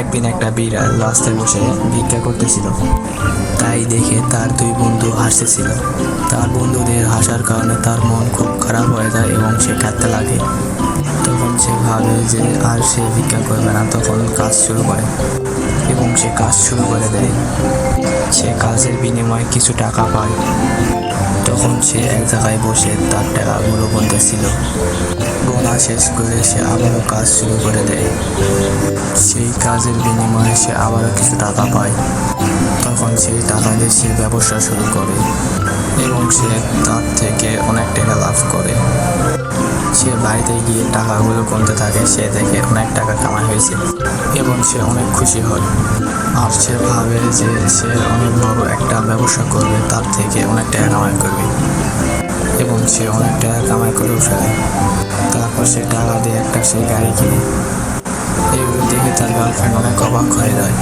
একদিন একটা বিড়াল রাস্তায় বসে ভিক্ষা করতেছিল। তাই দেখে তার দুই বন্ধু হাসতেছিল। তার বন্ধুদের হাসার কারণে তার মন খুব খারাপ হয়ে যায় এবং সে কাঁদতে লাগে। তখন সে ভাবে যে আর সে ভিক্ষা করবে না, তখন কাজ শুরু করে এবং সে কাজ শুরু করে দেয়। সে কাজের বিনিময়ে কিছু টাকা পায়। তখন সে এক জায়গায় বসে তার টাকাগুলো গুনতেছিল। গোনা শেষ করে সে আবারও কাজ শুরু করে দেয়। সেই কাজের বিনিময়ে সে আবারও কিছু টাকা পায়। তখন সেই টাকা দিয়ে সে ব্যবসা শুরু করে এবং সে তার থেকে অনেক টাকা লাভ করে। সে বাড়িতে গিয়ে টাকাগুলো গুনতে থাকে। সে দেখে অনেক টাকা কামাই হয়েছে এবং সে অনেক খুশি হয়। আর সে ভাবে যে সে অনেক বড় একটা ব্যবসা করবে, তার থেকে অনেক টাকা কামাই করবে এবং সে অনেক টাকা কামাই করেও ফেলে। তারপর সে টাকা দিয়ে একটা সে গাড়ি কিনে। এগুলো দেখে তার গার্লফ্রেন্ড অনেক অবাক হয়ে যায়।